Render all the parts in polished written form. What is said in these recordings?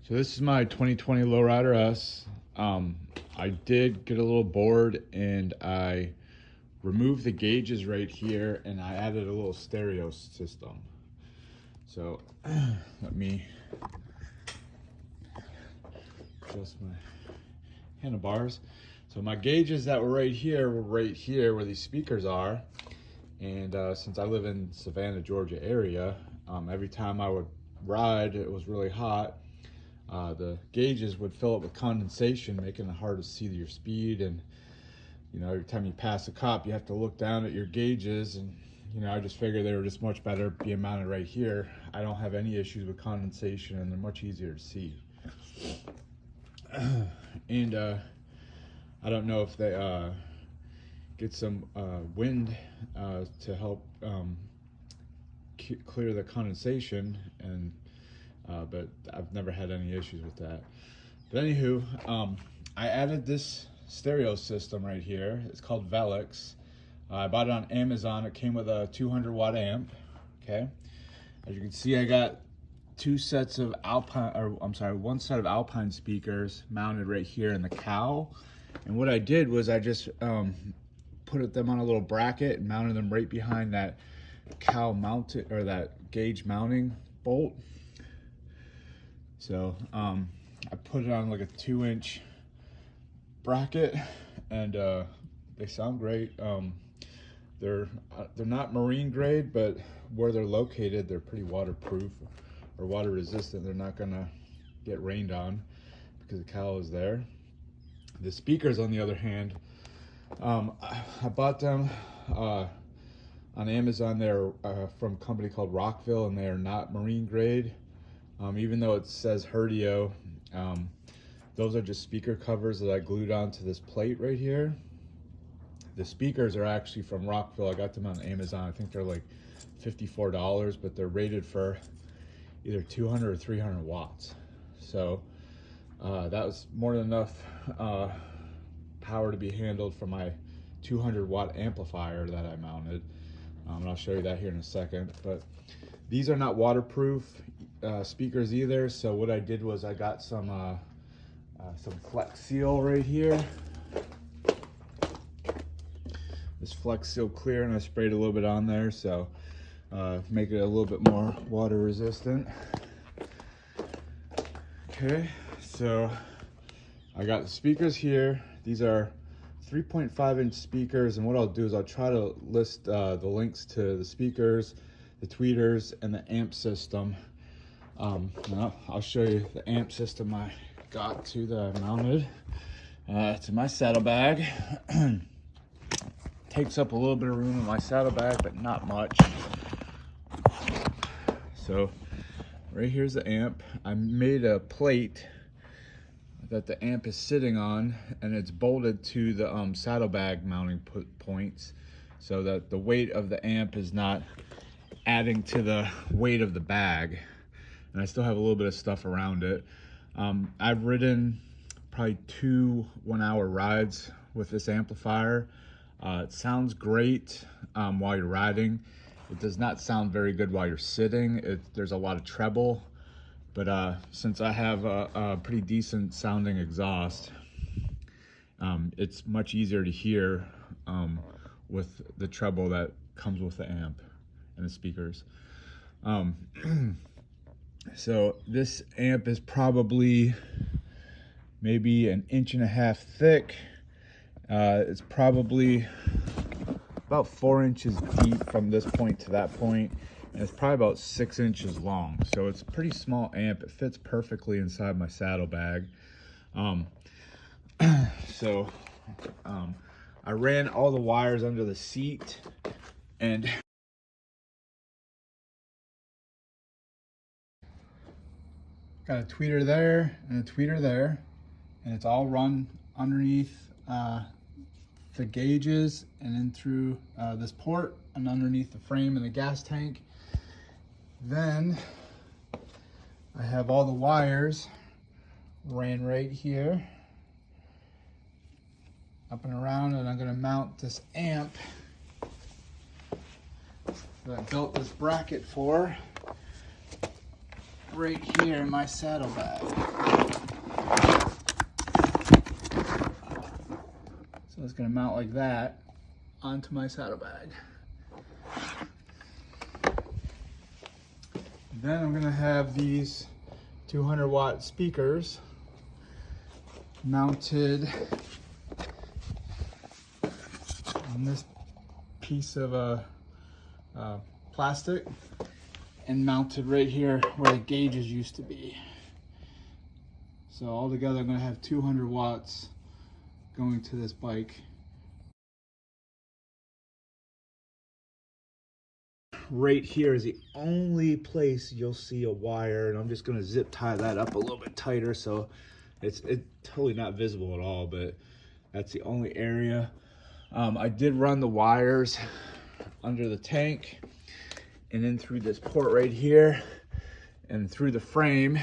So this is my 2020 Low Rider S. I did get a little bored and I removed the gauges right here and I added a little stereo system. So let me adjust my handlebars. So my gauges that were right here where these speakers are. And since I live in Savannah, Georgia area, every time I would ride, it was really hot. The gauges would fill up with condensation, making it hard to see your speed. And you know, every time you pass a cop, you have to look down at your gauges. And you know, I just figured they were just much better being mounted right here. I don't have any issues with condensation, and they're much easier to see. And I don't know if they get some wind to help clear the condensation, and but I've never had any issues with that. But anywho, I added this stereo system right here. It's called Velix. I bought it on Amazon. It came with a 200 watt amp. Okay, as you can see, I got one set of Alpine speakers mounted right here in the cowl. And what I did was I just put them on a little bracket and mounted them right behind that cowl mounted, or that gauge mounting bolt. So I put it on like a 2-inch bracket, and they sound great. They're not marine grade, but where they're located, they're pretty waterproof or water resistant. They're not gonna get rained on because the cowl is there. The speakers, on the other hand, I bought them on Amazon. They're from a company called Rockville, and they are not marine grade. Even though it says Herdio, those are just speaker covers that I glued onto this plate right here. The speakers are actually from Rockville. I got them on Amazon. I think they're like $54, but they're rated for either 200 or 300 watts. So that was more than enough power to be handled for my 200 watt amplifier that I mounted. And I'll show you that here in a second. But these are not waterproof speakers either. So what I did was I got some Flex Seal right here. This Flex Seal clear, and I sprayed a little bit on there, so make it a little bit more water resistant. Okay, so I got the speakers here. These are 3.5-inch speakers, and what I'll do is I'll try to list the links to the speakers, the tweeters, and the amp system. I'll show you the amp system I got to that I mounted to my saddlebag. Takes up a little bit of room in my saddlebag, but not much. So right here's the amp. I made a plate that the amp is sitting on, and it's bolted to the saddlebag mounting points, so that the weight of the amp is not adding to the weight of the bag. And I still have a little bit of stuff around it. I've ridden probably 2 one-hour rides with this amplifier. It sounds great while you're riding. It does not sound very good while you're sitting. There's a lot of treble, but since I have a pretty decent sounding exhaust, it's much easier to hear with the treble that comes with the amp and the speakers. So this amp is probably maybe 1.5 inches thick. It's probably about 4 inches deep from this point to that point, and it's probably about 6 inches long. So it's a pretty small amp. It fits perfectly inside my saddlebag. I ran all the wires under the seat, and got a tweeter there and a tweeter there, and it's all run underneath the gauges and in through this port and underneath the frame and the gas tank. Then I have all the wires ran right here up and around, and I'm going to mount this amp that I built this bracket for right here in my saddlebag. So it's going to mount like that onto my saddlebag. Then I'm going to have these 200 watt speakers mounted on this piece of plastic and mounted right here where the gauges used to be. So all together I'm going to have 200 watts going to this bike. Right here is the only place you'll see a wire, and I'm just going to zip tie that up a little bit tighter so it's totally not visible at all, but that's the only area. I did run the wires under the tank and in through this port right here and through the frame,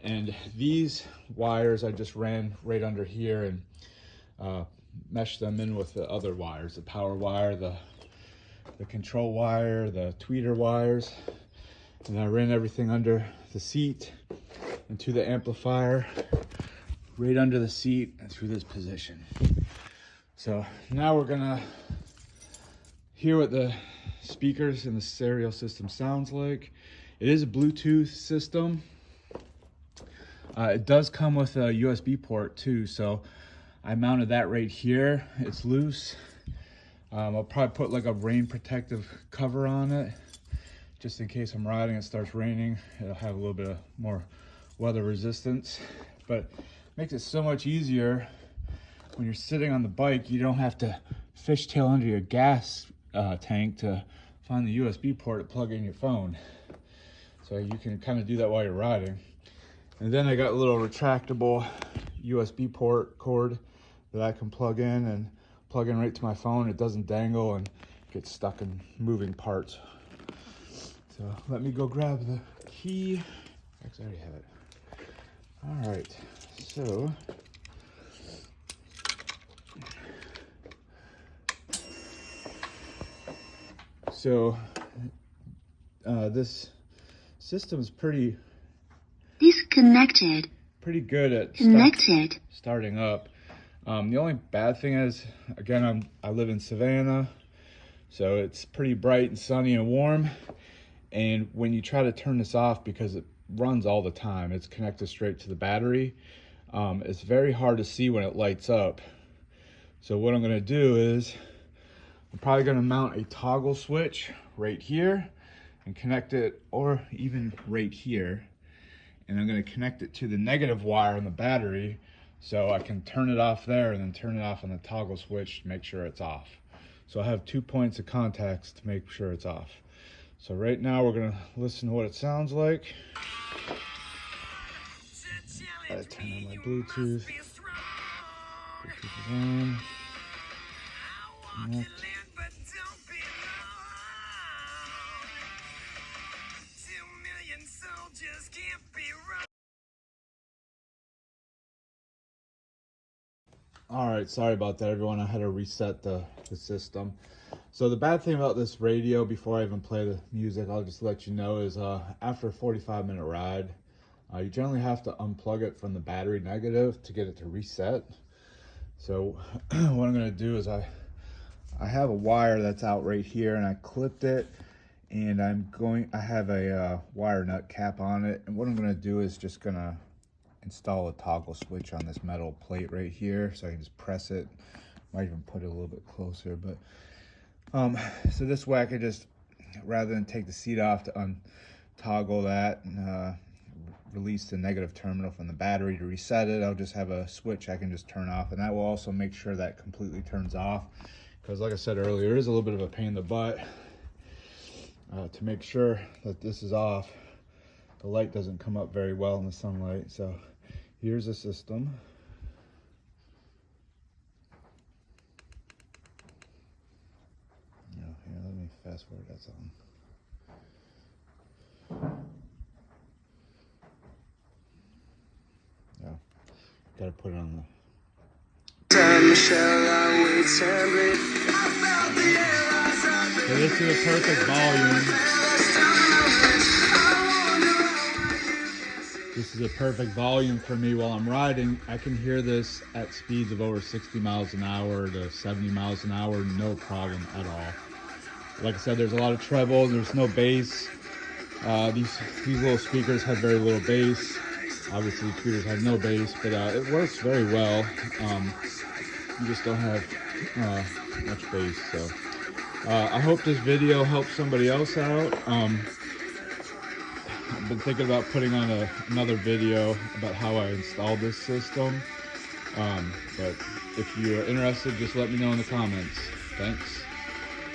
and these wires I just ran right under here and meshed them in with the other wires, the power wire, the control wire, the tweeter wires, and I ran everything under the seat into the amplifier, right under the seat and through this position. So now we're gonna hear what the speakers and the stereo system sounds like. It is a Bluetooth system. It does come with a USB port too, so I mounted that right here. It's loose. I'll probably put like a rain protective cover on it, just in case I'm riding and it starts raining. It'll have a little bit of more weather resistance, but makes it so much easier when you're sitting on the bike. You don't have to fishtail under your gas tank to find the USB port to plug in your phone. So you can kind of do that while you're riding. And then I got a little retractable USB port cord that I can plug in right to my phone. It doesn't dangle and get stuck in moving parts. So let me go grab the key. Actually, I already have it. All right, so this system is pretty disconnected. Pretty good at starting up. The only bad thing is, again, I live in Savannah, so it's pretty bright and sunny and warm. And when you try to turn this off, because it runs all the time, it's connected straight to the battery, it's very hard to see when it lights up. So what I'm going to do is I'm probably going to mount a toggle switch right here and connect it, or even right here, and I'm going to connect it to the negative wire on the battery so I can turn it off there and then turn it off on the toggle switch to make sure it's off. So I have 2 points of contacts to make sure it's off. So right now we're going to listen to what it sounds like. I turn on my Bluetooth. Bluetooth is on. Connect. All right, sorry about that, everyone. I had to reset the system. So the bad thing about this radio, before I even play the music, I'll just let you know, is after a 45-minute ride, you generally have to unplug it from the battery negative to get it to reset. So what I'm gonna do is I have a wire that's out right here, and I clipped it, and I have a wire nut cap on it, and what I'm gonna do is just gonna install a toggle switch on this metal plate right here, so I can just press it. Might even put it a little bit closer, but so this way I could just, rather than take the seat off to untoggle that and release the negative terminal from the battery to reset it, I'll just have a switch I can just turn off, and that will also make sure that completely turns off, because like I said earlier, it is a little bit of a pain in the butt to make sure that this is off. The light doesn't come up very well in the sunlight. So here's the system. Here, let me fast forward that something. Yeah, gotta put it on the. So this is a perfect volume. This is a perfect volume for me while I'm riding. I can hear this at speeds of over 60 miles an hour to 70 miles an hour, no problem at all. Like I said, there's a lot of treble, there's no bass. These little speakers have very little bass. Obviously, the tweeters have no bass, but it works very well. You just don't have much bass. So I hope this video helps somebody else out. I've been thinking about putting on another video about how I installed this system. But if you're interested, just let me know in the comments. Thanks.